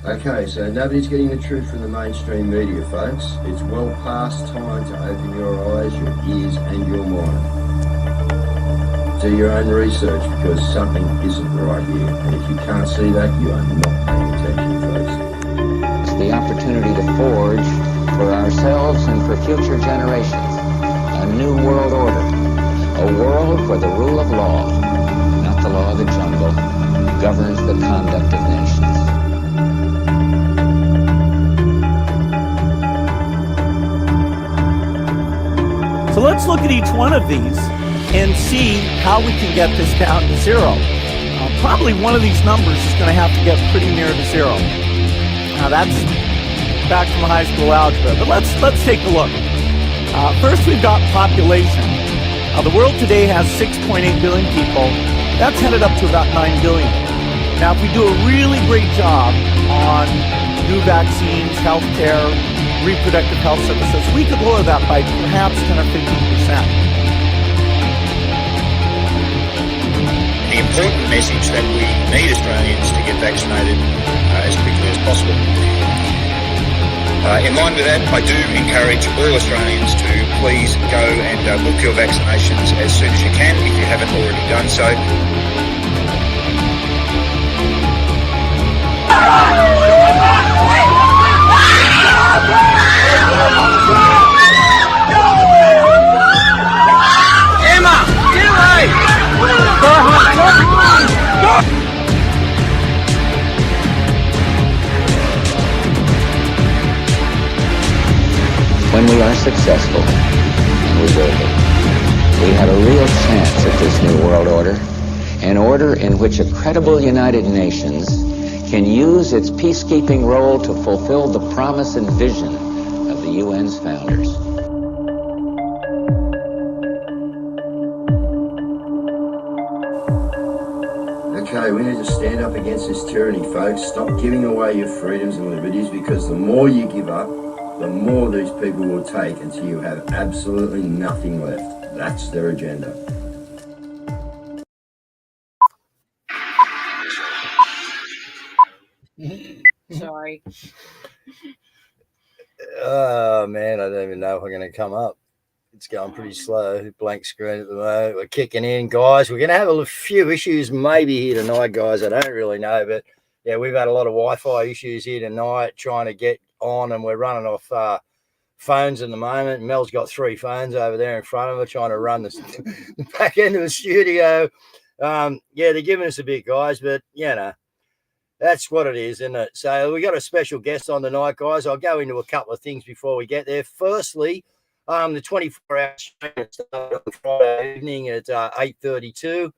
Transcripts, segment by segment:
Okay, so nobody's getting the truth from the mainstream media, folks. It's well past time to open your eyes, your ears, and your mind. Do your own research because something isn't right here. And if you can't see that, you are not paying attention, folks. It's the opportunity to forge for ourselves and for future generations a new world order. A world where the rule of law, not the law of the jungle, governs the conduct of nations. So let's look at each one of these and see how we can get this down to zero. Probably one of these numbers is going to have to get pretty near to zero. Now that's back from high school algebra, but let's take a look. First, we've got population. The world today has 6.8 billion people. That's headed up to about 9 billion. Now, if we do a really great job on new vaccines, healthcare, reproductive health services, we could lower that by perhaps 10 or 15%. The important message that we need Australians to get vaccinated as quickly as possible. In line with that, I do encourage all Australians to please go and book your vaccinations as soon as you can if you haven't already done so. Emma, get away! When we are successful, and we will be, we have a real chance at this new world order, an order in which a credible United Nations can use its peacekeeping role to fulfill the promise and vision of the UN's founders. Okay, we need to stand up against this tyranny, folks. Stop giving away your freedoms and liberties, because the more you give up, the more these people will take until you have absolutely nothing left. That's their agenda. Sorry. Oh, man, I don't even know if I'm going to come up. It's going pretty slow. Blank screen at the moment. We're kicking in, guys. We're going to have a few issues maybe here tonight, guys. I don't really know, but yeah, we've had a lot of Wi-Fi issues here tonight trying to get on, and we're running off phones at the moment. Mel's got 3 phones over there in front of her trying to run the back end of the studio. Yeah, they're giving us a bit, guys, but, you know, that's what it is, isn't it? So we got a special guest on tonight, guys. I'll go into a couple of things before we get there. Firstly, the 24-hour stream started on Friday evening at 8:32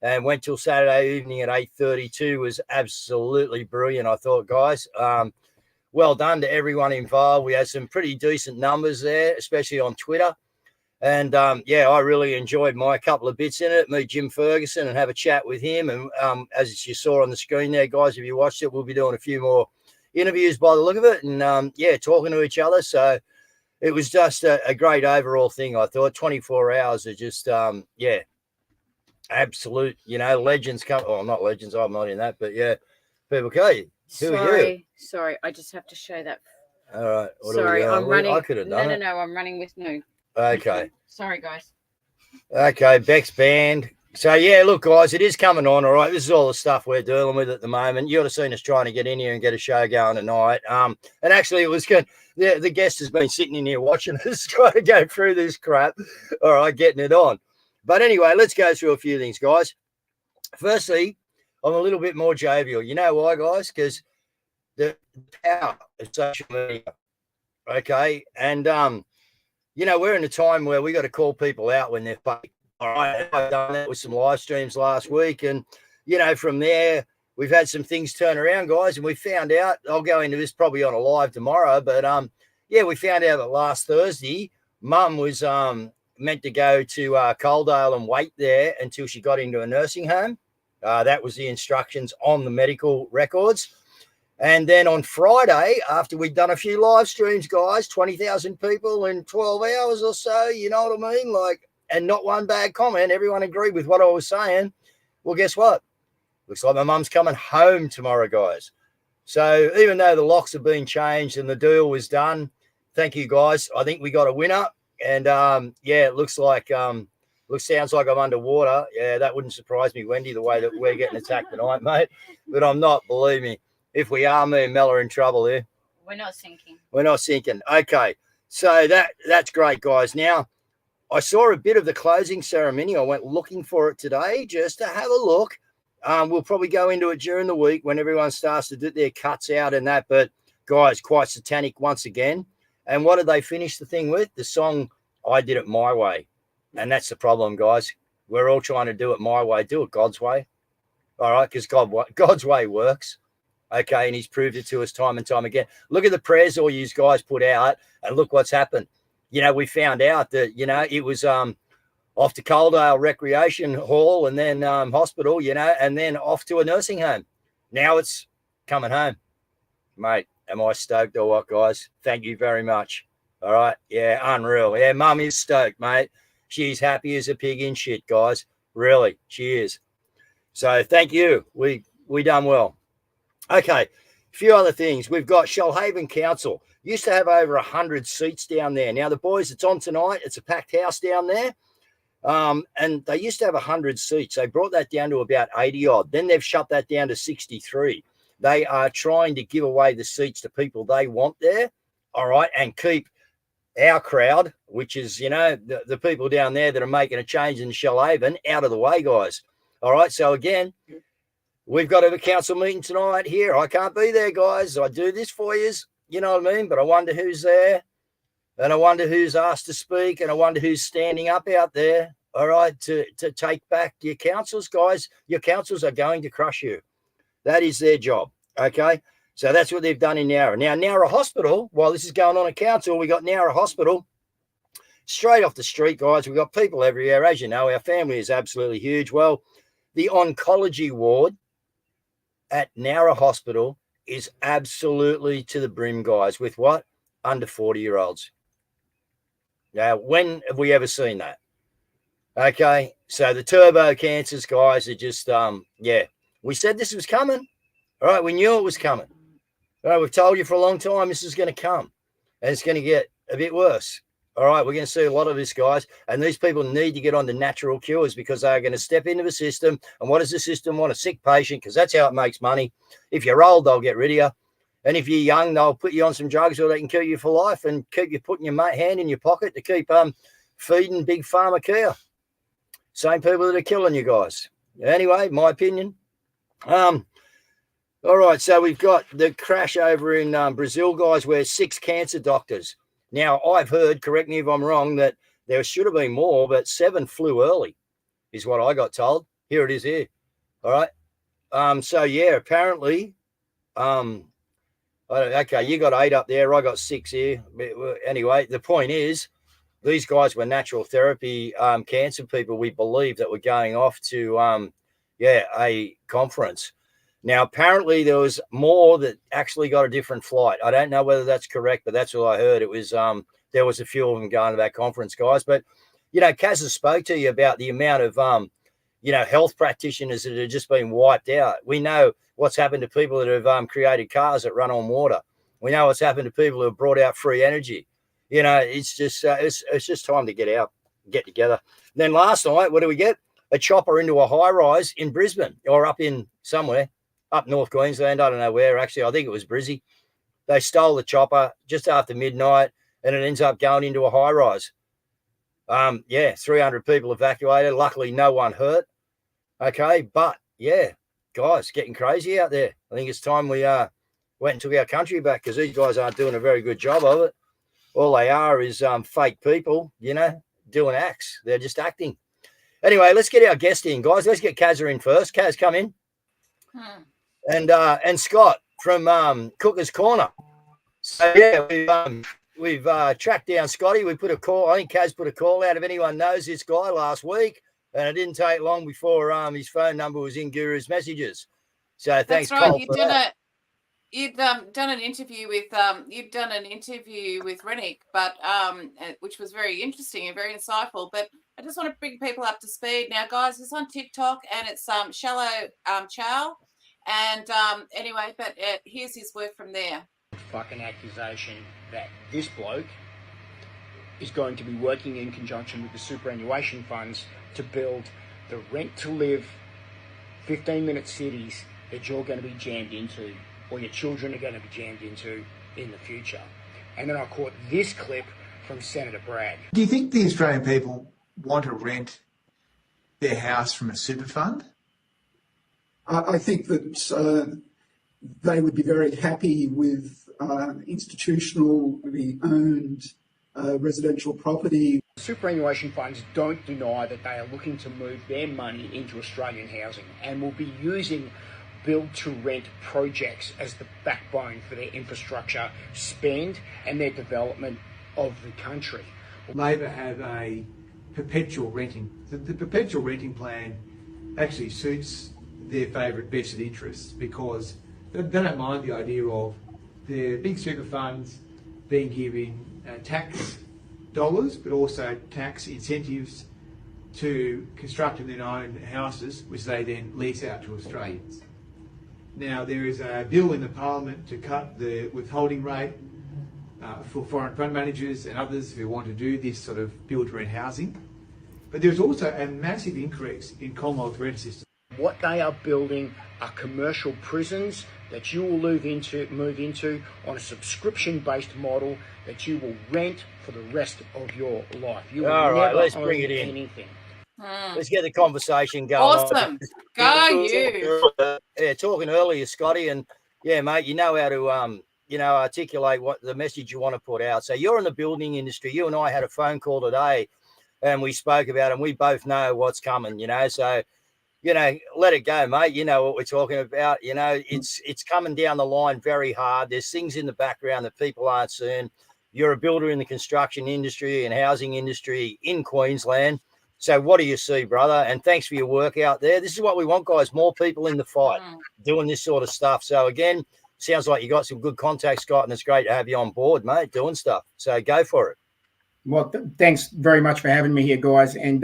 and went till Saturday evening at 8:32. Was absolutely brilliant, I thought, guys. Well done to everyone involved. We had some pretty decent numbers there, especially on Twitter. And, yeah, I really enjoyed my couple of bits in it, meet Jim Ferguson and have a chat with him. And as you saw on the screen there, guys, if you watched it, we'll be doing a few more interviews by the look of it and, yeah, talking to each other. So it was just a great overall thing, I thought. 24 hours of just, yeah, absolute, you know, legends come. Oh, not legends. I'm not in that. But, yeah, people go, who are you? Sorry. I just have to show that. All right. Sorry, I'm running. I could have done it. No, I'm running with no. Okay. Sorry, guys. Okay, Beck's band. So, yeah, look, guys, it is coming on, all right? This is all the stuff we're dealing with at the moment. You would have seen us trying to get in here and get a show going tonight. And actually, it was good. The guest has been sitting in here watching us trying to go through this crap, all right, getting it on. But anyway, let's go through a few things, guys. Firstly, I'm a little bit more jovial. You know why, guys? Because the power of social media, okay? And, you know, we're in a time where we got to call people out when they're fake. All right, I've done that with some live streams last week. And, you know, from there, we've had some things turn around, guys. And we found out, I'll go into this probably on a live tomorrow. But, yeah, we found out that last Thursday, Mum was meant to go to Coaldale and wait there until she got into a nursing home. That was the instructions on the medical records. And then on Friday, after we'd done a few live streams, guys, 20,000 people in 12 hours or so, you know what I mean? Like, and not one bad comment. Everyone agreed with what I was saying. Well, guess what? Looks like my mum's coming home tomorrow, guys. So even though the locks have been changed and the deal was done, thank you guys. I think we got a winner. And yeah, it looks like sounds like I'm underwater. Yeah, that wouldn't surprise me, Wendy, the way that we're getting attacked tonight, mate. But I'm not, believe me. If we are, me and Mel are in trouble here. We're not sinking. We're not sinking. Okay. So that's great, guys. Now, I saw a bit of the closing ceremony. I went looking for it today just to have a look. We'll probably go into it during the week when everyone starts to do their cuts out and that. But, guys, quite satanic once again. And what did they finish the thing with? The song, I Did It My Way. And that's the problem, guys. We're all trying to do it my way. Do it God's way. All right, because God's way works. Okay, and he's proved it to us time and time again. Look at the prayers all you guys put out, and look what's happened. You know, we found out that, you know, it was off to Coaldale Recreation Hall and then hospital, you know, and then off to a nursing home. Now it's coming home. Mate, am I stoked or what, guys? Thank you very much. All right, yeah, unreal. Yeah, Mum is stoked, mate. She's happy as a pig in shit, guys. Really, she is. So thank you. We done well. Okay, a few other things. We've got Shoalhaven Council. Used to have over 100 seats down there. Now, the boys, it's on tonight. It's a packed house down there. And they used to have 100 seats. They brought that down to about 80 odd. Then they've shut that down to 63. They are trying to give away the seats to people they want there, all right, and keep our crowd, which is, you know, the people down there that are making a change in Shoalhaven, out of the way, guys. All right, so again, we've got a council meeting tonight here. I can't be there, guys. I do this for you, you know what I mean? But I wonder who's there, and I wonder who's asked to speak, and I wonder who's standing up out there, all right, to take back your councils, guys. Your councils are going to crush you. That is their job, okay? So that's what they've done in Nowra. Now, Nowra Hospital, while this is going on at council, we got Nowra Hospital straight off the street, guys. We've got people everywhere. As you know, our family is absolutely huge. Well, the oncology ward at Nowra Hospital is absolutely to the brim, guys, with what? Under 40-year-olds. Now, when have we ever seen that? Okay, so the turbo cancers, guys, are just, yeah, we said this was coming. All right, we knew it was coming. All right, we've told you for a long time this is going to come, and it's going to get a bit worse. All right, we're going to see a lot of this, guys, and these people need to get on to natural cures because they're going to step into the system. And what does the system want? A sick patient, because that's how it makes money. If you're old, they'll get rid of you. And if you're young, they'll put you on some drugs or they can kill you for life and keep you putting your hand in your pocket to keep feeding Big Pharma care. Same people that are killing you guys. Anyway, my opinion. All right, so we've got the crash over in Brazil, guys, where 6 cancer doctors. Now, I've heard, correct me if I'm wrong, that there should have been more, but 7 flew early is what I got told. Here it is here. All right. So, yeah, apparently, okay, you got 8 up there. I got 6 here. Anyway, the point is, these guys were natural therapy cancer people, we believe, that were going off to, a conference. Now, apparently there was more that actually got a different flight. I don't know whether that's correct, but that's what I heard. It was there was a few of them going to that conference, guys. But, you know, Cazz spoke to you about the amount of, health practitioners that have just been wiped out. We know what's happened to people that have created cars that run on water. We know what's happened to people who have brought out free energy. You know, it's just it's just time to get together. Then last night, what do we get? A chopper into a high rise in Brisbane or up in somewhere. Up North Queensland, I don't know where, actually. I think it was Brizzy. They stole the chopper just after midnight, and it ends up going into a high-rise. 300 people evacuated. Luckily, no one hurt. Okay, but, yeah, guys, getting crazy out there. I think it's time we went and took our country back because these guys aren't doing a very good job of it. All they are is fake people, you know, doing acts. They're just acting. Anyway, let's get our guest in, guys. Let's get Cazz in first. Cazz, come in. And Scott from Cooker's Corner. So yeah, we've tracked down Scotty. We put a call. I think Cazz put a call out if anyone knows this guy last week, and it didn't take long before his phone number was in Guru's messages. So thanks, that's right. Cole, for that. You'd done an interview with Rennick, but which was very interesting and very insightful. But I just want to bring people up to speed now, guys. It's on TikTok and it's Shallow Chow, And anyway, but here's his word from there. Fucking accusation that this bloke is going to be working in conjunction with the superannuation funds to build the rent-to-live 15-minute cities that you're going to be jammed into, or your children are going to be jammed into in the future. And then I caught this clip from Senator Bragg. Do you think the Australian people want to rent their house from a super fund? I think that they would be very happy with institutionally owned residential property. Superannuation funds don't deny that they are looking to move their money into Australian housing and will be using build-to-rent projects as the backbone for their infrastructure spend and their development of the country. Labor have a perpetual renting. The perpetual renting plan actually suits their favourite vested interests because they don't mind the idea of the big super funds being given tax dollars, but also tax incentives to constructing their own houses, which they then lease out to Australians. Now, there is a bill in the Parliament to cut the withholding rate for foreign fund managers and others who want to do this sort of build-to-rent housing. But there's also a massive increase in Commonwealth rent systems. What they are building are commercial prisons that you will move into on a subscription-based model that you will rent for the rest of your life. You will All right, never let's own bring it in. anything. Let's get the conversation going. Awesome. Go you. Yeah, talking earlier, Scotty, and yeah, mate, you know how to articulate what the message you want to put out. So you're in the building industry. You and I had a phone call today, and we spoke about it, and we both know what's coming. So let it go, mate. You know what we're talking about. It's coming down the line very hard. There's things in the background that people aren't seeing. You're a builder in the construction industry and housing industry in Queensland. So what do you see, brother? And thanks for your work out there. This is what we want, guys. More people in the fight doing this sort of stuff. So again, sounds like you got some good contacts, Scott, and it's great to have you on board, mate, doing stuff. So go for it. Well, thanks very much for having me here, guys. And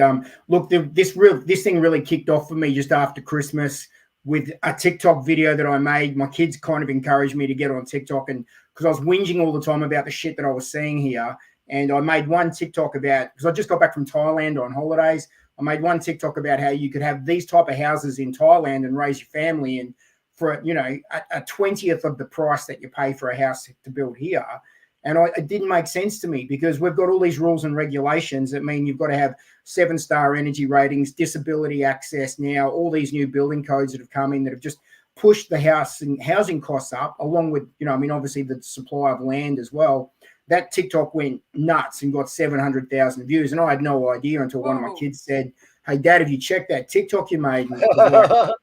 look, this thing really kicked off for me just after Christmas with a TikTok video that I made. My kids kind of encouraged me to get on TikTok, and because I was whinging all the time about the shit that I was seeing here. And I made one TikTok about, because I just got back from Thailand on holidays. I made one TikTok about how you could have these type of houses in Thailand and raise your family, and for a 20th of the price that you pay for a house to build here. And it didn't make sense to me because we've got all these rules and regulations that mean you've got to have 7-star energy ratings, disability access now, all these new building codes that have come in that have just pushed the housing costs up, along with, obviously the supply of land as well. That TikTok went nuts and got 700,000 views. And I had no idea until one of my kids said, "Hey, Dad, have you checked that TikTok you made?" And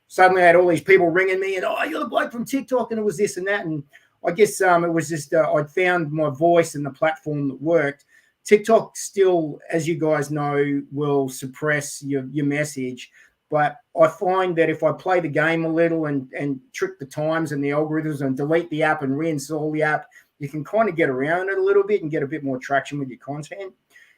suddenly I had all these people ringing me and, "Oh, you're the bloke from TikTok." And it was this and that. And I guess it was just I'd found my voice and the platform that worked. TikTok still, as you guys know, will suppress your message. But I find that if I play the game a little and trick the times and the algorithms and delete the app and reinstall the app, you can kind of get around it a little bit and get a bit more traction with your content.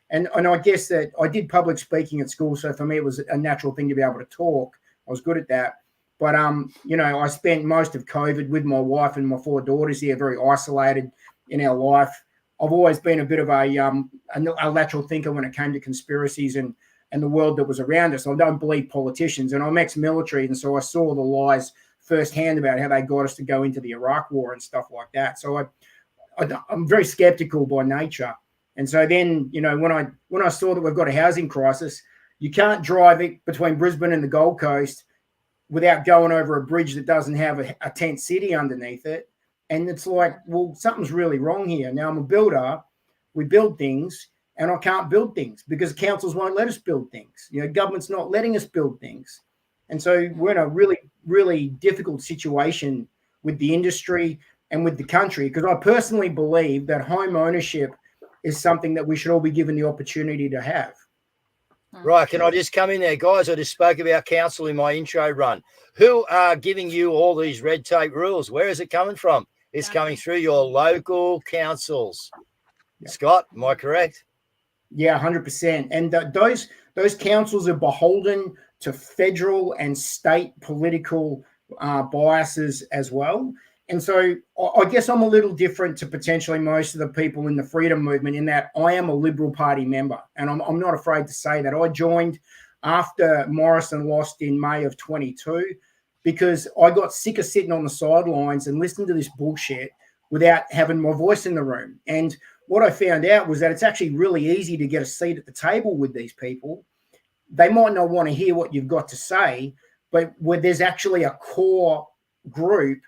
And I guess that I did public speaking at school, so for me it was a natural thing to be able to talk. I was good at that. But, I spent most of COVID with my wife and my 4 daughters here, very isolated in our life. I've always been a bit of a lateral thinker when it came to conspiracies and the world that was around us. I don't believe politicians, and I'm ex-military, and so I saw the lies firsthand about how they got us to go into the Iraq war and stuff like that. So I'm very skeptical by nature. And so then, when I saw that we've got a housing crisis, you can't drive it between Brisbane and the Gold Coast without going over a bridge that doesn't have a tent city underneath it. And it's like, well, something's really wrong here. Now, I'm a builder. We build things, and I can't build things because councils won't let us build things. Government's not letting us build things. And so we're in a really, really difficult situation with the industry and with the country, because I personally believe that home ownership is something that we should all be given the opportunity to have. Right, can I just come in there, guys? I just spoke about council in my intro run. Who are giving you all these red tape rules? Where is it coming from? It's coming through your local councils. Yeah. Scott, am I correct? Yeah, 100%. And those councils are beholden to federal and state political biases as well. And so I guess I'm a little different to potentially most of the people in the freedom movement in that I am a Liberal Party member. And I'm not afraid to say that. I joined after Morrison lost in May of 22 because I got sick of sitting on the sidelines and listening to this bullshit without having my voice in the room. And what I found out was that it's actually really easy to get a seat at the table with these people. They might not want to hear what you've got to say, but where there's actually a core group.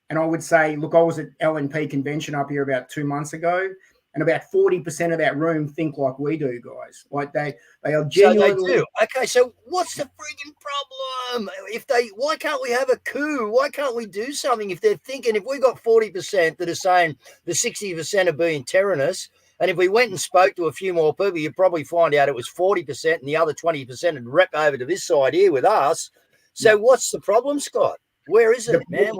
And I would say, look, I was at LNP convention up here about 2 months ago, and about 40% of that room think like we do, guys. Like they are genuinely. So they do. Okay, so what's the frigging problem? Why can't we have a coup? Why can't we do something? If they're thinking, if we got 40% that are saying the 60% are being terrorists, and if we went and spoke to a few more people, you'd probably find out it was 40%, and the other 20% would rep over to this side here with us. So what's the problem, Scott? Where is it, man?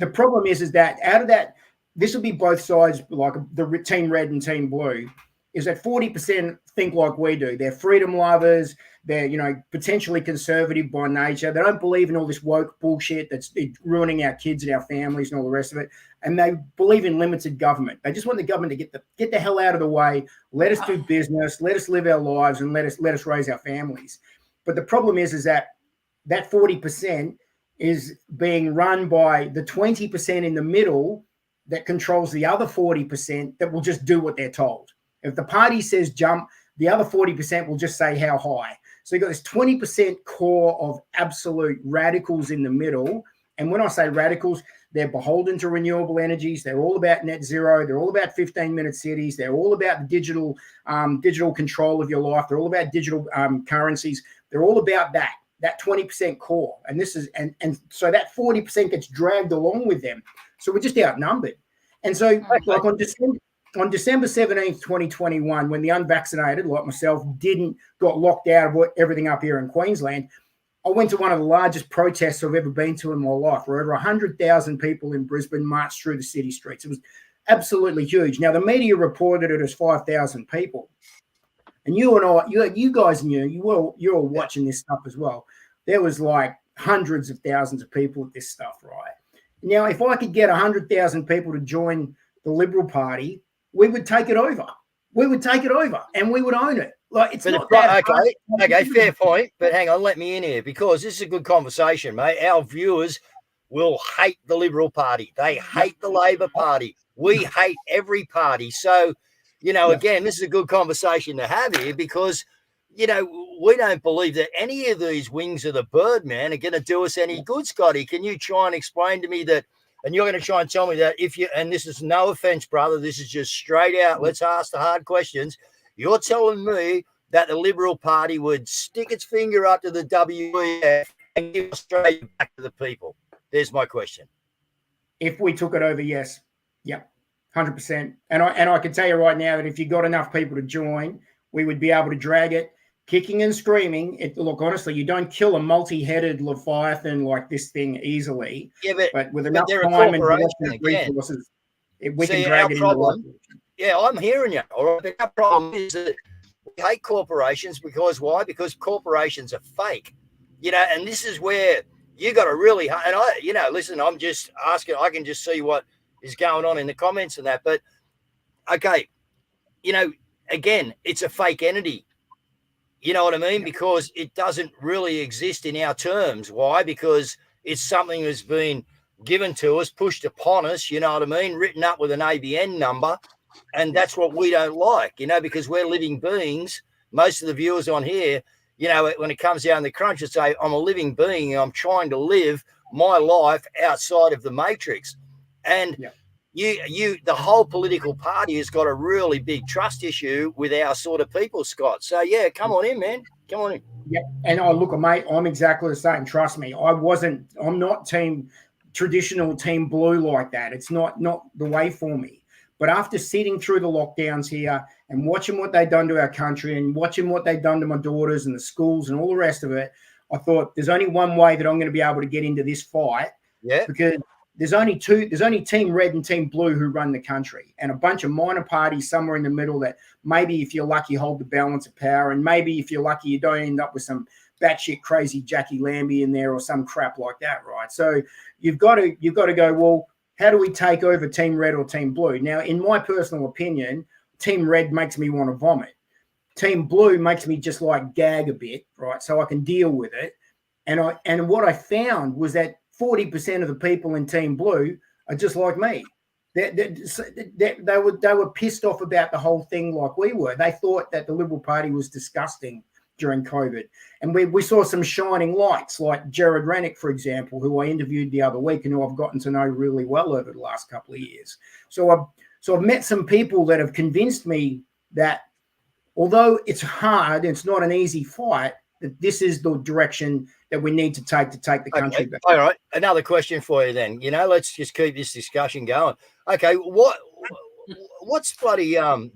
The problem is that out of that, this will be both sides, like the team red and team blue, is that 40% think like we do. They're freedom lovers. They're, potentially conservative by nature. They don't believe in all this woke bullshit that's ruining our kids and our families and all the rest of it. And they believe in limited government. They just want the government to get the hell out of the way, let us do business, let us live our lives, and let us raise our families. But the problem is that 40% is being run by the 20% in the middle that controls the other 40% that will just do what they're told. If the party says jump, the other 40% will just say how high. So you've got this 20% core of absolute radicals in the middle. And when I say radicals, they're beholden to renewable energies. They're all about net zero. They're all about 15-minute cities. They're all about the digital control of your life. They're all about digital currencies. They're all about that 20% core. And this is and so that 40% gets dragged along with them. So we're just outnumbered. And so like on December 17th, 2021, when the unvaccinated, like myself, got locked out of everything up here in Queensland, I went to one of the largest protests I've ever been to in my life, where over 100,000 people in Brisbane marched through the city streets. It was absolutely huge. Now, the media reported it as 5,000 people. And you and I, you guys knew, you're all watching this stuff as well. There was like hundreds of thousands of people at this stuff, right? Now, if I could get 100,000 people to join the Liberal Party, we would take it over. We would take it over and we would own it. Like it's not that hard. Okay, fair point. But hang on, let me in here because this is a good conversation, mate. Our viewers will hate the Liberal Party. They hate the Labor Party. We hate every party. So, again, this is a good conversation to have here because, we don't believe that any of these wings of the bird, man, are going to do us any good, Scotty. Can you try and explain to me that? And you're going to try and tell me that and this is no offense, brother, this is just straight out, let's ask the hard questions. You're telling me that the Liberal Party would stick its finger up to the WEF and give Australia back to the people? There's my question. If we took it over, yes. Yep, 100%. And I can tell you right now that if you got enough people to join, we would be able to drag it kicking and screaming. Look, honestly, you don't kill a multi-headed Leviathan like this thing easily. Yeah, but with enough time and resources, we can drag it in the right direction. Yeah, I'm hearing you. All right, but our problem is that we hate corporations because why? Because corporations are fake. And this is where you got to really. And listen, I'm just asking. I can just see what is going on in the comments and that. But okay, again, it's a fake entity. You know what I mean? Because it doesn't really exist in our terms. Why? Because it's something that's been given to us, pushed upon us, you know what I mean? Written up with an ABN number. And that's what we don't like, because we're living beings. Most of the viewers on here, when it comes down to the crunch, would say, I'm a living being and I'm trying to live my life outside of the matrix. And the whole political party has got a really big trust issue with our sort of people, Scott. So, come on in, man. Come on in. Yeah, and look, mate, I'm exactly the same. Trust me. I'm not traditional team blue like that. It's not the way for me. But after sitting through the lockdowns here and watching what they've done to our country and watching what they've done to my daughters and the schools and all the rest of it, I thought there's only one way that I'm going to be able to get into this fight. Yeah. Because there's only team red and team blue who run the country, and a bunch of minor parties somewhere in the middle that maybe if you're lucky hold the balance of power, and maybe if you're lucky you don't end up with some batshit crazy Jackie Lambie in there or some crap like that, right? So you've got to go, well, how do we take over Team Red or Team Blue? Now, in my personal opinion, Team Red makes me want to vomit. Team Blue makes me just like gag a bit, right? So I can deal with it. And what I found was that 40% of the people in Team Blue are just like me. They were pissed off about the whole thing like we were. They thought that the Liberal Party was disgusting during COVID. And we saw some shining lights like Jared Rennick, for example, who I interviewed the other week and who I've gotten to know really well over the last couple of years. So I've met some people that have convinced me that although it's hard, it's not an easy fight, that this is the direction that we need to take the country back. All right. Another question for you then. Let's just keep this discussion going. Okay, what's bloody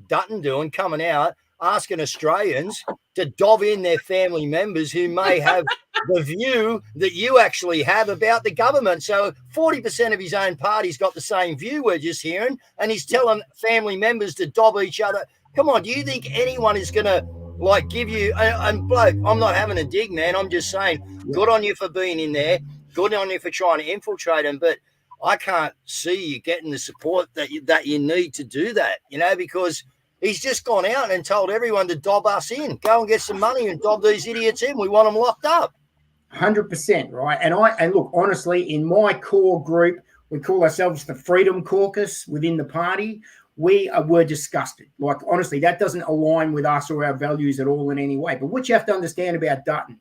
Dutton doing coming out asking Australians to dob in their family members who may have the view that you actually have about the government? So 40% of his own party's got the same view we're just hearing, and he's telling family members to dob each other. Come on, do you think anyone is going to give you, and bloke, I'm not having a dig, man. I'm just saying, good on you for being in there. Good on you for trying to infiltrate them. But I can't see you getting the support that you need to do that, because he's just gone out and told everyone to dob us in. Go and get some money and dob these idiots in. We want them locked up. 100%, right? And look, honestly, in my core group, we call ourselves the Freedom Caucus within the party. We're disgusted. Like, honestly, that doesn't align with us or our values at all in any way. But what you have to understand about Dutton,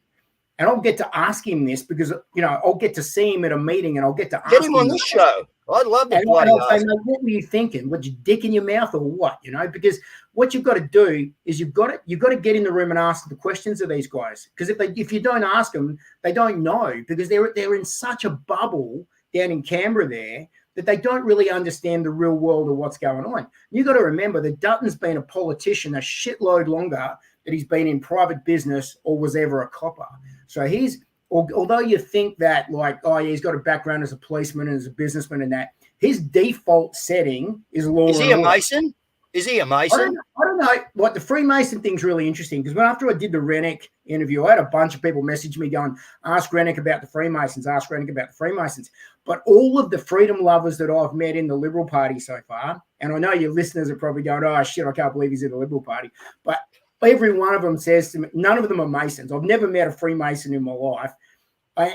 and I'll get to ask him this because, I'll get to see him at a meeting and I'll get to ask him. Get him on this show. I'd love to play. I'll say, mate, what were you thinking? Was your dick in your mouth or what? Because what you've got to do is you've got to get in the room and ask the questions of these guys. Because if you don't ask them, they don't know, because they're in such a bubble down in Canberra there that they don't really understand the real world of what's going on. You've got to remember that Dutton's been a politician a shitload longer than he's been in private business or was ever a copper. So although you think that he's got a background as a policeman and as a businessman and that, his default setting is law. Is he a Mason? Is he a Mason? I don't know. What the Freemason thing's really interesting, because after I did the Rennick interview, I had a bunch of people message me going, ask Rennick about the Freemasons, ask Rennick about the Freemasons. But all of the freedom lovers that I've met in the Liberal Party so far, and I know your listeners are probably going, oh, shit, I can't believe he's in the Liberal Party. But every one of them says to me, none of them are Masons. I've never met a Freemason in my life.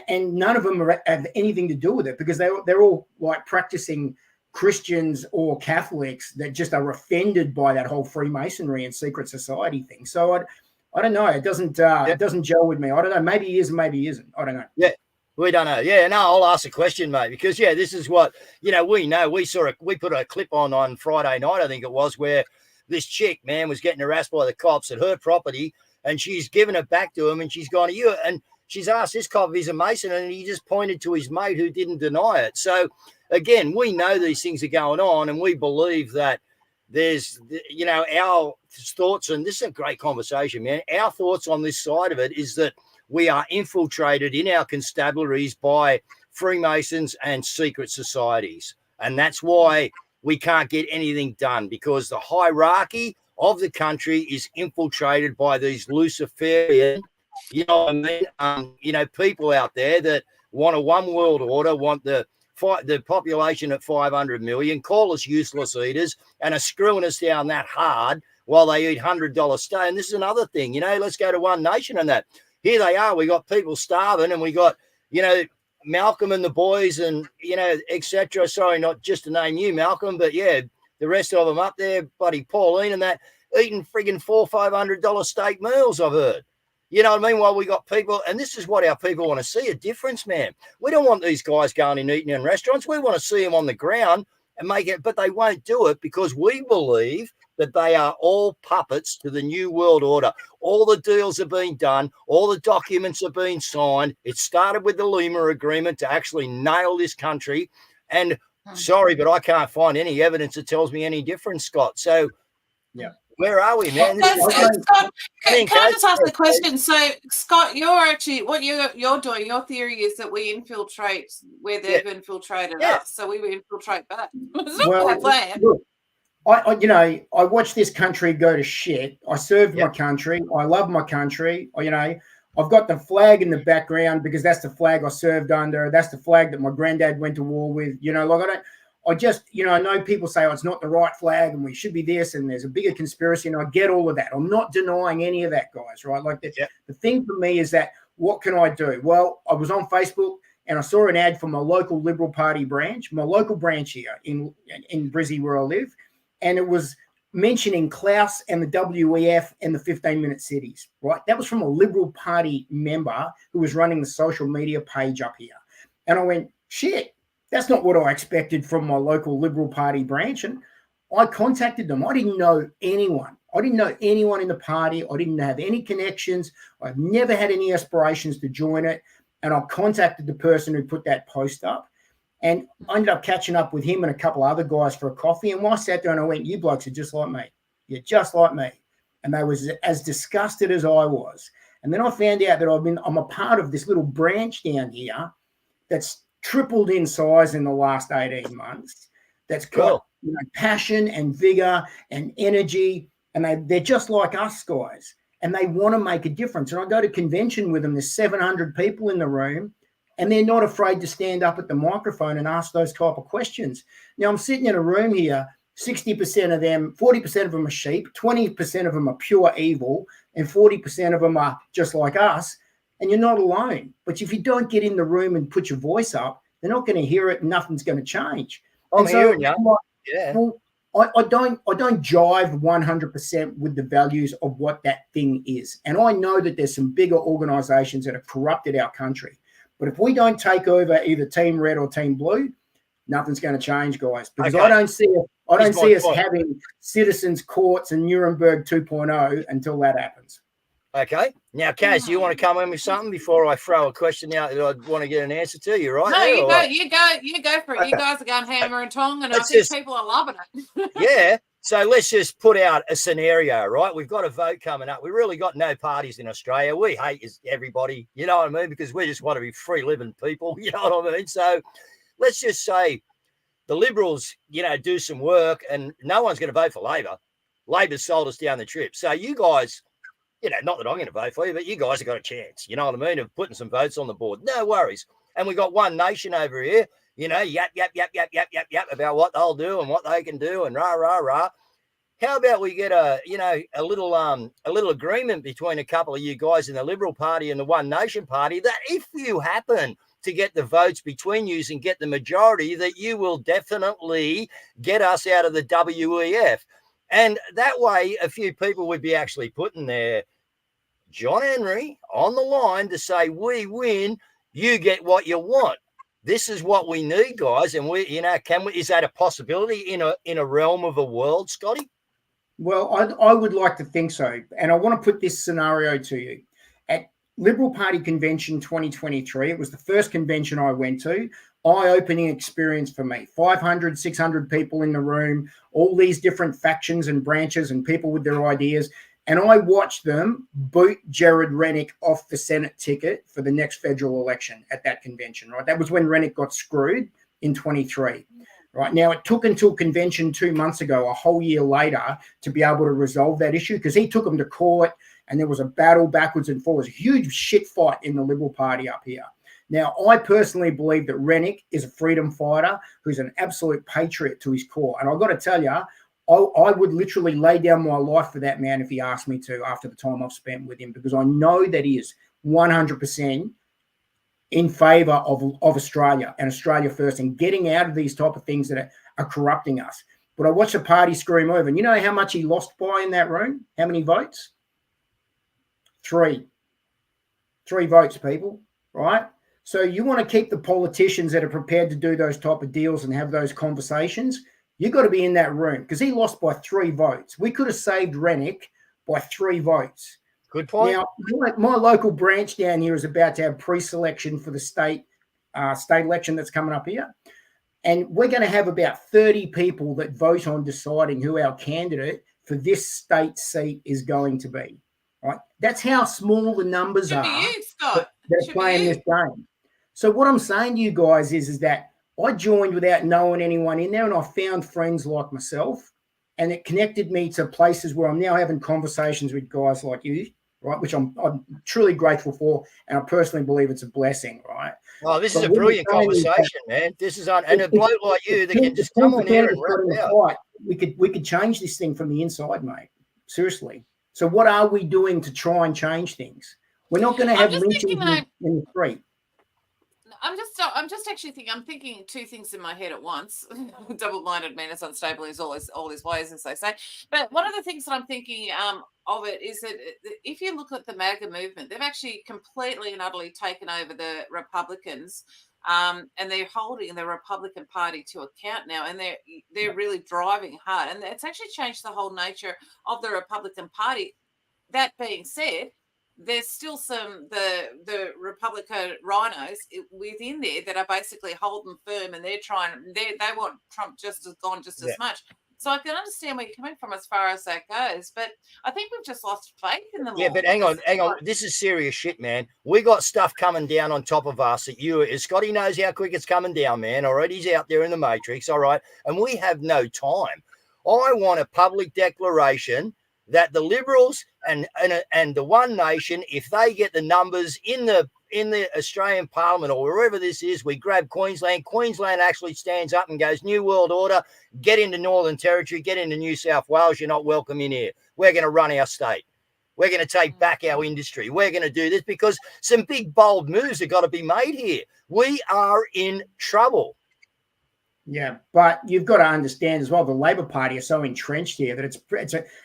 And none of them have anything to do with it, because they're all practicing Christians or Catholics that just are offended by that whole Freemasonry and secret society thing. So I don't know. It doesn't gel with me. I don't know. Maybe he is, maybe he isn't. I don't know. Yeah, we don't know. Yeah, no, I'll ask a question, mate, because this is what we know. We put a clip on Friday night, I think it was, where this chick, man, was getting harassed by the cops at her property, and she's given it back to him, and she's gone to you, and she's asked this cop if he's a Mason, and he just pointed to his mate who didn't deny it. So, again, we know these things are going on, and we believe that there's, our thoughts, and this is a great conversation, man. Our thoughts on this side of it is that we are infiltrated in our constabularies by Freemasons and secret societies. And that's why we can't get anything done, because the hierarchy of the country is infiltrated by these Luciferian, people out there that want a one world order, want the population at 500 million, call us useless eaters, and are screwing us down that hard while they eat $100 steak. And this is another thing, let's go to One Nation and that. Here they are. We got people starving, and we got, Malcolm and the boys and, etc. Sorry, not just to name you, Malcolm, but yeah, the rest of them up there, buddy Pauline and that, eating friggin' $400-500 steak meals, I've heard. You know what I mean? While we got people, and this is what our people want to see, a difference, man. We don't want these guys going and eating in restaurants. We want to see them on the ground and make it, but they won't do it because we believe that they are all puppets to the New World Order. All the deals are being done. All the documents are being signed. It started with the Lima Agreement to actually nail this country. And sorry, but I can't find any evidence that tells me any different, Scott. So, yeah. Where are we, man? Scott, can I just ask the question? So, Scott, you're actually, what you're doing, your theory is that we infiltrate where they've infiltrated us, so we infiltrate back. It's not my plan. Look, I watched this country go to shit. I served my country. I love my country. I I've got the flag in the background because that's the flag I served under. That's the flag that my granddad went to war with. You know, like I know people say, oh, it's not the right flag and we should be this and there's a bigger conspiracy, and I get all of that. I'm not denying any of that, guys, right? Like the thing for me is that what can I do? Well, I was on Facebook and I saw an ad for my local Liberal Party branch, my local branch here in Brizzy where I live, and it was mentioning Klaus and the WEF and the 15-minute cities, right? That was from a Liberal Party member who was running the social media page up here. And I went, shit, that's not what I expected from my local Liberal Party branch. And I contacted them. I didn't know anyone. I didn't know anyone in the party. I didn't have any connections. I've never had any aspirations to join it. And I contacted the person who put that post up. And I ended up catching up with him and a couple of other guys for a coffee. And when I sat there and I went, you blokes are just like me. You're just like me. And they was as disgusted as I was. And then I found out that I'm a part of this little branch down here that's tripled in size in the last 18 months. That's got passion and vigor and energy. And they're just like us guys. And they want to make a difference. And I go to convention with them. There's 700 people in the room. And they're not afraid to stand up at the microphone and ask those type of questions. Now, I'm sitting in a room here, 60% of them, 40% of them are sheep, 20% of them are pure evil, and 40% of them are just like us, and you're not alone. But if you don't get in the room and put your voice up, they're not going to hear it and nothing's going to change. I'm hearing you. Yeah. Well, I don't jive 100% with the values of what that thing is. And I know that there's some bigger organizations that have corrupted our country. But if we don't take over either Team Red or Team Blue, nothing's going to change, guys. Because I don't see us having citizens' courts and Nuremberg 2.0 until that happens. Okay. Now, Caz, you want to come in with something before I throw a question out that I want to get an answer to? You right? No, there, you go for it. You guys are going hammer and tong, and I think people are loving it. Yeah. So let's just put out a scenario, right? We've got a vote coming up. We really got no parties in Australia. We hate everybody, you know what I mean? Because we just want to be free living people, you know what I mean? So let's just say the Liberals, do some work and no one's going to vote for Labor. Labor's sold us down the trip. So you guys, not that I'm going to vote for you, but you guys have got a chance, you know what I mean, of putting some votes on the board. No worries. And we got One Nation over here. Yap about what they'll do and what they can do and rah. How about we get a little agreement between a couple of you guys in the Liberal Party and the One Nation Party that if you happen to get the votes between you and get the majority, that you will definitely get us out of the WEF. And that way, a few people would be actually putting their John Henry on the line to say, we win, you get what you want. This is what we need, guys. And is that a possibility in a realm of a world, Scotty? Well, I would like to think so. And I want to put this scenario to you. At Liberal Party Convention 2023, it was the first convention I went to, eye-opening experience for me. 500, 600 people in the room, all these different factions and branches and people with their ideas. And I watched them boot Jared Rennick off the Senate ticket for the next federal election at that convention, right? That was when Rennick got screwed in 23. Right now, it took until convention 2 months ago, a whole year later, to be able to resolve that issue because he took them to court and there was a battle backwards and forwards, a huge shit fight in the Liberal Party up here. Now, I personally believe that Rennick is a freedom fighter who's an absolute patriot to his core. And I've got to tell you, I would literally lay down my life for that man if he asked me to after the time I've spent with him, because I know that he is 100% in favour of Australia and Australia first and getting out of these type of things that are corrupting us. But I watched the party screw him over. And you know how much he lost by in that room? How many votes? 3. 3 votes, people, right? So you want to keep the politicians that are prepared to do those type of deals and have those conversations, you've got to be in that room because he lost by 3 votes. We could have saved Rennick by 3 votes. Good point. Now, my local branch down here is about to have pre-selection for the state election that's coming up here. And we're going to have about 30 people that vote on deciding who our candidate for this state seat is going to be. Right? That's how small the numbers are that are playing this game. So what I'm saying to you guys is that I joined without knowing anyone in there, and I found friends like myself, and it connected me to places where I'm now having conversations with guys like you, right? Which I'm truly grateful for, and I personally believe it's a blessing, right? Oh, this is But a what you're brilliant saying is that conversation, man. This is and a bloke like you that can just the come on 10% here and that's rap got in the out. fight, we could change this thing from the inside, mate. Seriously. So what are we doing to try and change things? We're not going to have lynchings in the street. I'm just actually thinking. I'm thinking two things in my head at once. Double-minded man is unstable in all his ways, as they say. But one of the things that I'm thinking of it is that if you look at the MAGA movement, they've actually completely and utterly taken over the Republicans, and they're holding the Republican Party to account now, and they're really driving hard, and it's actually changed the whole nature of the Republican Party. That being said, there's still the Republican rhinos within there that are basically holding firm, and they want Trump just as much. So I can understand where you're coming from as far as that goes, but I think we've just lost faith in them. Yeah, but hang on. This is serious shit, man. We got stuff coming down on top of us that Scotty knows how quick it's coming down, man. All right, he's out there in the matrix, all right, and we have no time. I want a public declaration that the Liberals and the One Nation, if they get the numbers in the Australian Parliament or wherever this is, we grab Queensland. Queensland actually stands up and goes, New World Order, get into Northern Territory, get into New South Wales. You're not welcome in here. We're going to run our state. We're going to take back our industry. We're going to do this because some big, bold moves have got to be made here. We are in trouble. Yeah, but you've got to understand as well, the Labor Party are so entrenched here that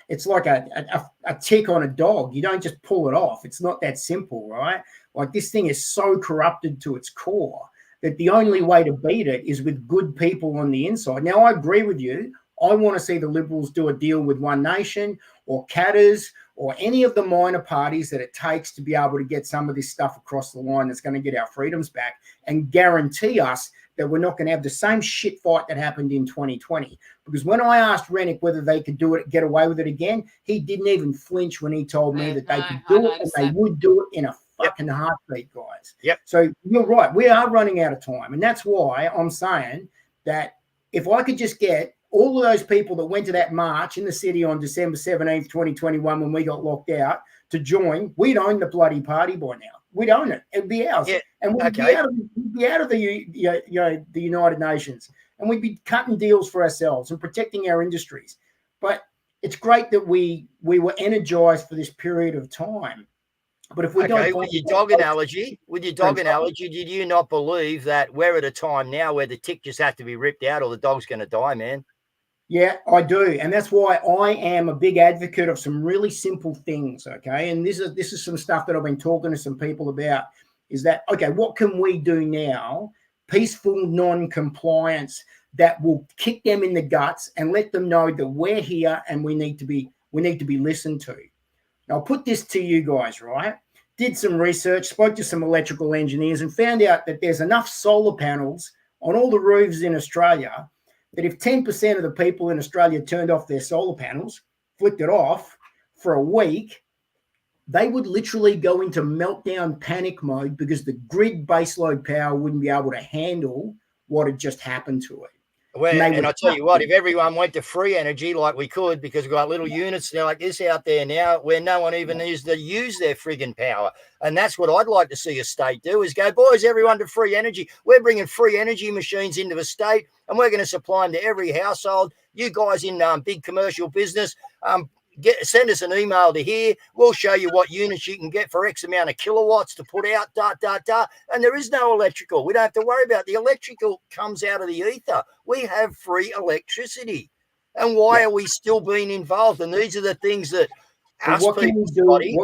it's like a tick on a dog. You don't just pull it off. It's not that simple, right? Like this thing is so corrupted to its core that the only way to beat it is with good people on the inside. Now, I agree with you. I want to see the Liberals do a deal with One Nation or Cazz or any of the minor parties that it takes to be able to get some of this stuff across the line that's going to get our freedoms back and guarantee us that we're not going to have the same shit fight that happened in 2020. Because when I asked Rennick whether they could do it, get away with it again, he didn't even flinch when he told me that they could do it and they would do it in a fucking heartbeat, guys. Yep. So you're right. We are running out of time. And that's why I'm saying that if I could just get all of those people that went to that march in the city on December 17th, 2021, when we got locked out to join, we'd own the bloody party by now. We'd own it. It'd be ours. Yeah. And we'd be out of the United Nations, and we'd be cutting deals for ourselves and protecting our industries. But it's great that we were energized for this period of time. But if we don't, with your dog analogy, did you not believe that we're at a time now where the tick just has to be ripped out or the dog's going to die, man? Yeah, I do. And that's why I am a big advocate of some really simple things, okay? And this is some stuff that I've been talking to some people about, is that, okay, what can we do now? Peaceful non-compliance that will kick them in the guts and let them know that we're here and we need to be listened to. Now, I'll put this to you guys, right? Did some research, spoke to some electrical engineers and found out that there's enough solar panels on all the roofs in Australia that if 10% of the people in Australia turned off their solar panels, flicked it off for a week, they would literally go into meltdown panic mode because the grid baseload power wouldn't be able to handle what had just happened to it. Well, and I tell you what, if everyone went to free energy like we could, because we've got little units like this out there now where no one even needs to use their frigging power. And that's what I'd like to see a state do, is go, boys, everyone to free energy. We're bringing free energy machines into the state and we're going to supply them to every household. You guys in big commercial business, send us an email to here. We'll show you what units you can get for X amount of kilowatts to put out, And there is no electrical. We don't have to worry about the electrical comes out of the ether. We have free electricity. And why are we still being involved? And these are the things that what can we do today?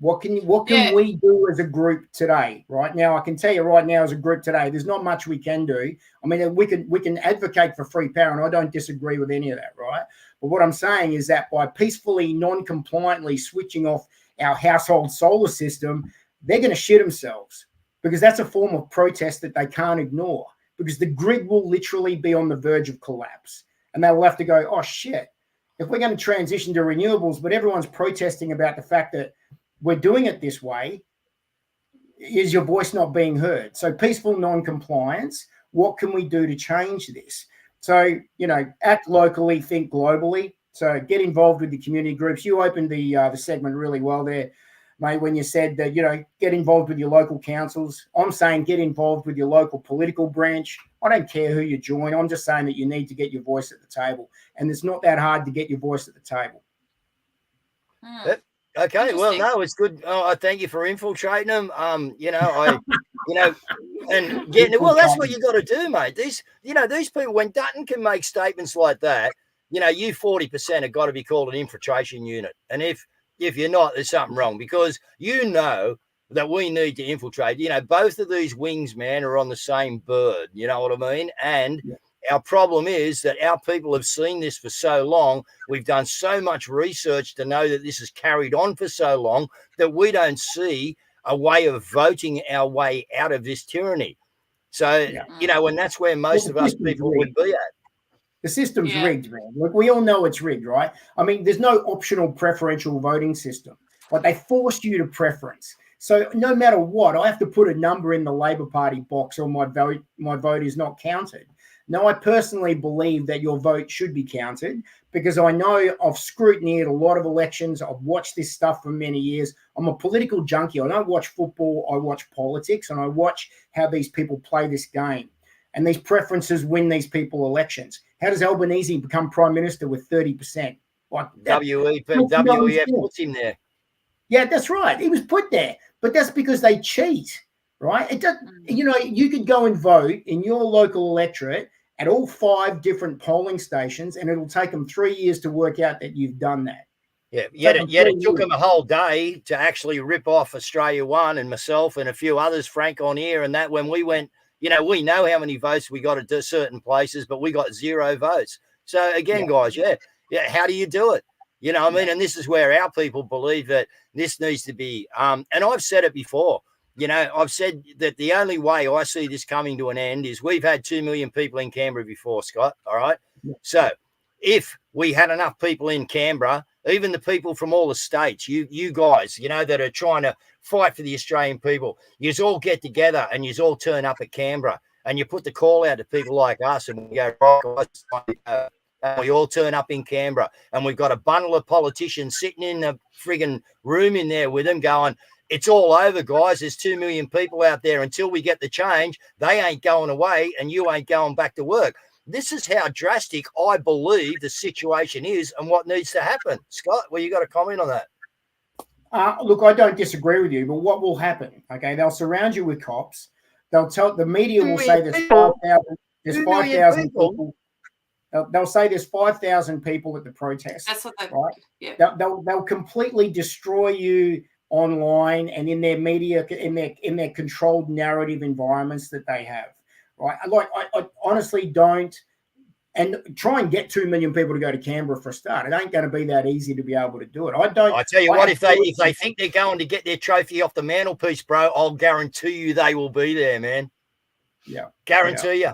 What can we do as a group today? Right now, I can tell you right now as a group today, there's not much we can do. I mean, we can advocate for free power, and I don't disagree with any of that, right? But what I'm saying is that by peacefully, non-compliantly switching off our household solar system, they're going to shit themselves, because that's a form of protest that they can't ignore, because the grid will literally be on the verge of collapse. And they will have to go, oh, shit, if we're going to transition to renewables, but everyone's protesting about the fact that we're doing it this way, is your voice not being heard? So peaceful non-compliance, what can we do to change this? So, act locally, think globally. So get involved with the community groups. You opened the segment really well there, mate, when you said that, get involved with your local councils. I'm saying get involved with your local political branch. I don't care who you join. I'm just saying that you need to get your voice at the table. And it's not that hard to get your voice at the table. Okay, well, no, it's good. I thank you for infiltrating them. And getting well, that's what you got to do, mate. These people, when Dutton can make statements like that, you 40% have got to be called an infiltration unit. And if you're not, there's something wrong, because that we need to infiltrate. Both of these wings, man, are on the same bird. You know what I mean? And our problem is that our people have seen this for so long. We've done so much research to know that this has carried on for so long that we don't see a way of voting our way out of this tyranny. So, and that's where most of us people would be at. The system's rigged, man. Look, we all know it's rigged, right? I mean, there's no optional preferential voting system. Like, they forced you to preference. So no matter what, I have to put a number in the Labor Party box or my vote is not counted. Now, I personally believe that your vote should be counted because I know I've scrutineered a lot of elections. I've watched this stuff for many years. I'm a political junkie. I don't watch football. I watch politics, and I watch how these people play this game. And these preferences win these people elections. How does Albanese become Prime Minister with 30%? Like WEF puts him there. Yeah, that's right. He was put there. But that's because they cheat, right? It doesn't, you could go and vote in your local electorate at all 5 different polling stations, and it'll take them 3 years to work out that you've done that. Yeah, yet it took them a whole day to actually rip off Australia One and myself and a few others, Frank on here, and that when we went, we know how many votes we got at certain places, but we got 0 votes. So again, guys, how do you do it? You know what I mean? And this is where our people believe that this needs to be, and I've said it before, I've said that the only way I see this coming to an end is we've had 2 million people in Canberra before, Scott, all right? Yeah. So if we had enough people in Canberra, even the people from all the states, you guys, that are trying to fight for the Australian people, you all get together and you all turn up at Canberra and you put the call out to people like us and we go, right, guys, and we all turn up in Canberra and we've got a bundle of politicians sitting in the frigging room in there with them going, it's all over, guys. There's 2 million people out there. Until we get the change, they ain't going away and you ain't going back to work. This is how drastic I believe the situation is and what needs to happen. Scott, well, you got a comment on that? Look, I don't disagree with you, but what will happen? Okay, they'll surround you with cops. They'll tell the media will say there's 5,000 people. They'll say there's 5,000 people at the protest. That's what they, right? Yeah. They'll completely destroy you online and in their media, in their controlled narrative environments that they have. Right? Like I honestly don't, and try and get 2 million people to go to Canberra for a start. It ain't going to be that easy to be able to do it. I tell you what, if they think they're going to get their trophy off the mantelpiece, bro, I'll guarantee you they will be there, man. Yeah, guarantee you.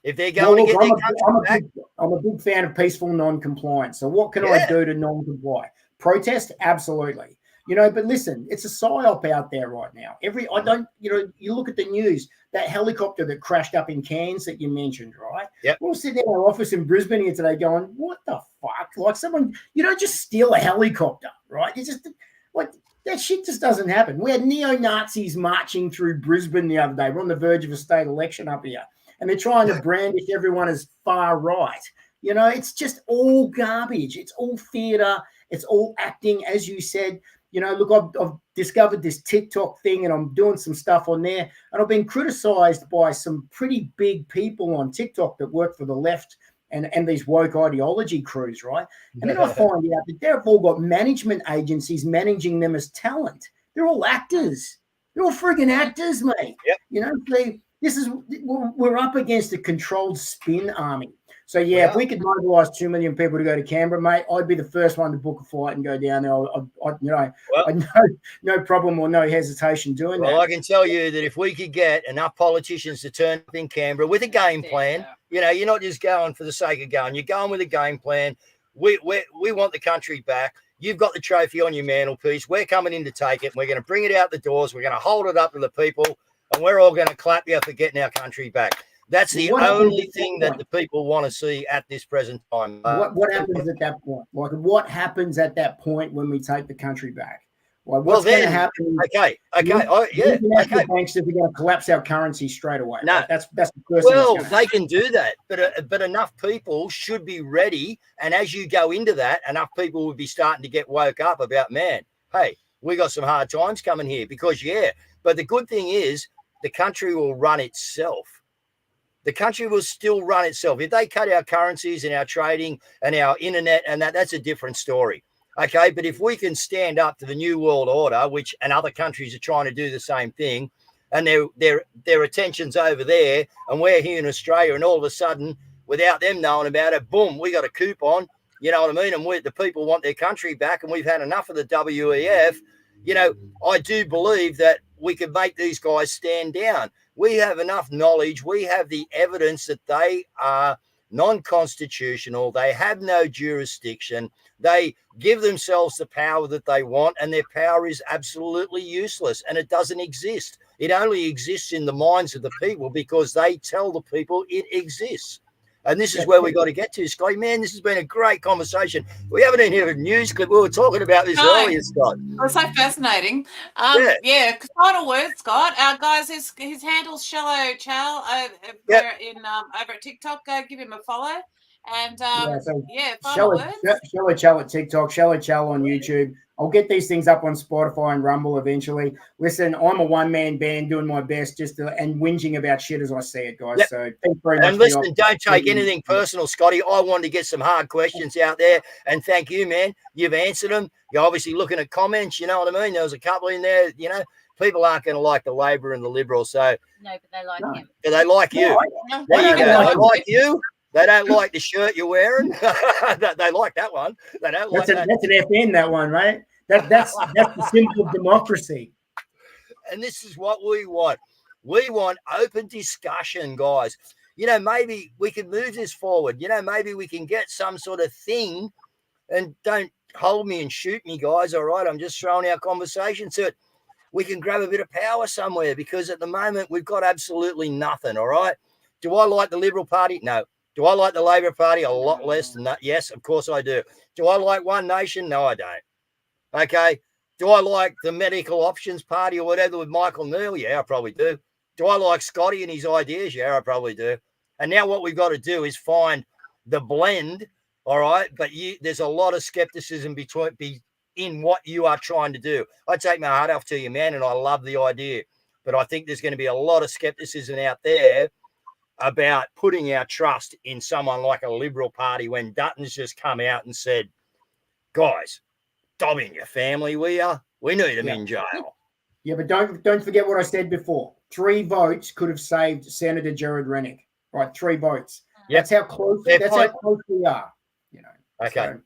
If they're going to get their country back. I'm a big fan of peaceful non-compliance. So what can I do to non-comply? Protest? Absolutely. But listen, it's a psyop out there right now. You look at the news, that helicopter that crashed up in Cairns that you mentioned, right? Yep. We're sitting in our office in Brisbane here today going, what the fuck? Like someone, you don't just steal a helicopter, right? You just, like, that shit just doesn't happen. We had neo-Nazis marching through Brisbane the other day. We're on the verge of a state election up here. And they're trying to brandish everyone as far right. It's just all garbage. It's all theatre. It's all acting, as you said. Look, I've discovered this TikTok thing and I'm doing some stuff on there. And I've been criticized by some pretty big people on TikTok that work for the left and these woke ideology crews, right? And then I find out that they've all got management agencies managing them as talent. They're all actors. They're all friggin' actors, mate. Yep. We're up against a controlled spin army. So, if we could mobilise 2 million people to go to Canberra, mate, I'd be the first one to book a flight and go down there. I'd no problem or no hesitation doing that. Well, I can tell you that if we could get enough politicians to turn up in Canberra with a game plan, you're not just going for the sake of going. You're going with a game plan. We want the country back. You've got the trophy on your mantelpiece. We're coming in to take it. We're going to bring it out the doors. We're going to hold it up to the people, and we're all going to clap you for getting our country back. That's the What happens only at that thing that point? the people want to see at this present time. What happens at that point? Like, what happens at that point when we take the country back? Like, Well, what's going to then, happen? okay. The international banks are going to collapse our currency straight away. No. Like, that's the first Well, thing that's they can do that, but enough people should be ready. And as you go into that, enough people will be starting to get woke up about, man, hey, we got some hard times coming here because, but the good thing is the country will run itself. The country will still run itself. If they cut our currencies and our trading and our internet and that's a different story. Okay, but if we can stand up to the New World Order, which and other countries are trying to do the same thing, and their attention's over there, and we're here in Australia, and all of a sudden, without them knowing about it, boom, we got a coupon. You know what I mean? And the people want their country back, and we've had enough of the WEF. You know, I do believe that we could make these guys stand down. We have enough knowledge. We have the evidence that they are non-constitutional. They have no jurisdiction. They give themselves the power that they want, and their power is absolutely useless, and it doesn't exist. It only exists in the minds of the people because they tell the people it exists. And this is where we got to get to, Scotty. Man, this has been a great conversation. We haven't even heard a news clip. We were talking about this earlier, Scott. That's so fascinating. Final word, Scott. Guys, his handle's Shallow Chow over at TikTok. Go give him a follow. And final words. Shallow Chow at TikTok, Shallow Chow on YouTube. I'll get these things up on Spotify and Rumble eventually. Listen, I'm a one-man band doing my best and whinging about shit as I see it, guys. So thanks very much. And listen, don't take anything personal, Scotty. I wanted to get some hard questions out there, and thank you, man. You've answered them. You're obviously looking at comments, you know what I mean? There was a couple in there, you know. People aren't going to like the Labor and the Liberal, so. No, but they like him. Do they like you? No, there you go. They like you. They don't like the shirt you're wearing. They like that one. They don't like that. That's an FN, that one, right? That's the symbol of democracy. And this is what we want. We want open discussion, guys. You know, maybe we can move this forward. You know, maybe we can get some sort of thing, and don't hold me and shoot me, guys. All right, I'm just throwing our conversation so we can grab a bit of power somewhere, because at the moment we've got absolutely nothing. All right. Do I like the Liberal Party? No. Do I like the Labor Party? A lot less than that. Yes, of course I do. Do I like One Nation? No, I don't. Okay. Do I like the Medical Options Party or whatever with Michael Neal? Yeah, I probably do. Do I like Scotty and his ideas? Yeah, I probably do. And now what we've got to do is find the blend, all right? But there's a lot of skepticism in what you are trying to do. I take my heart off to you, man, and I love the idea. But I think there's going to be a lot of skepticism out there about putting our trust in someone like a Liberal Party when Dutton's just come out and said, guys, dob in your family, we need them in jail. Yeah, but don't forget what I said before. 3 votes could have saved Senator Jared Rennick. Right, 3 votes. Yep. That's how close. How close we are. You know. Okay. So,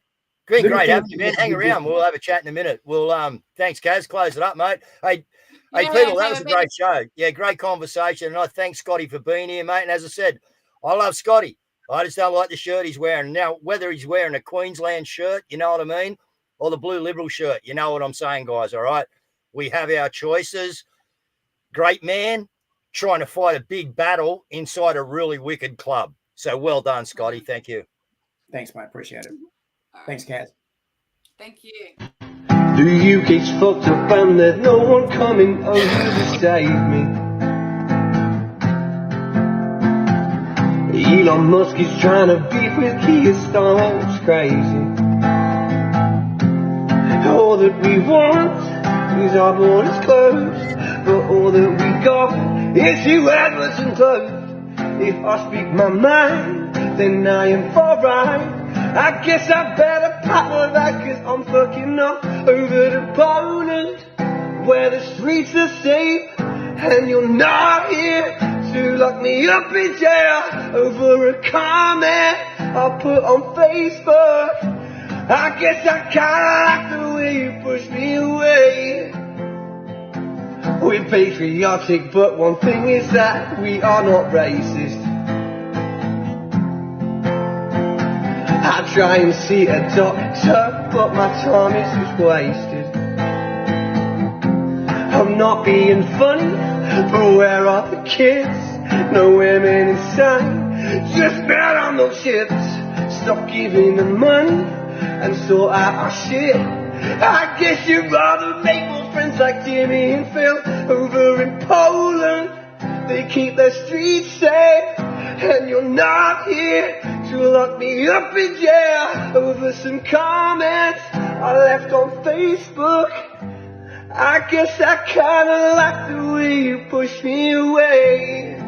great having you, man. Hang around. We'll have a chat in a minute. We'll thanks, Cazz. Close it up, mate. Hey, people, that was a great show. Yeah, great conversation. And I thank Scotty for being here, mate. And as I said, I love Scotty. I just don't like the shirt he's wearing. Now, whether he's wearing a Queensland shirt, you know what I mean, or the blue Liberal shirt, you know what I'm saying, guys, all right? We have our choices. Great man trying to fight a big battle inside a really wicked club. So well done, Scotty. Thank you. Thanks, mate. Appreciate it. Thanks, Cazz. Thank you. The UK's fucked up and there's no one coming over to save me. Elon Musk is trying to beef with Keir Starmer's crazy. All that we want is our borders closed, but all that we got is you adverts and clothes. If I speak my mind, then I am far right. I guess I better pack my bag, cause I'm fucking up over the Poland, where the streets are safe, and you're not here to lock me up in jail over a comment I put on Facebook. I guess I kinda like the way you push me away. We're patriotic, but one thing is that we are not racist. I try and see a doctor, but my time is just wasted. I'm not being funny, but where are the kids No women inside, just bet on those ships. Stop giving them money and sort out our shit. I guess you'd rather make more friends like Jimmy and Phil over in Poland. They keep their streets safe, and you're not here to lock me up in jail over some comments I left on Facebook. I guess I kinda like the way you push me away.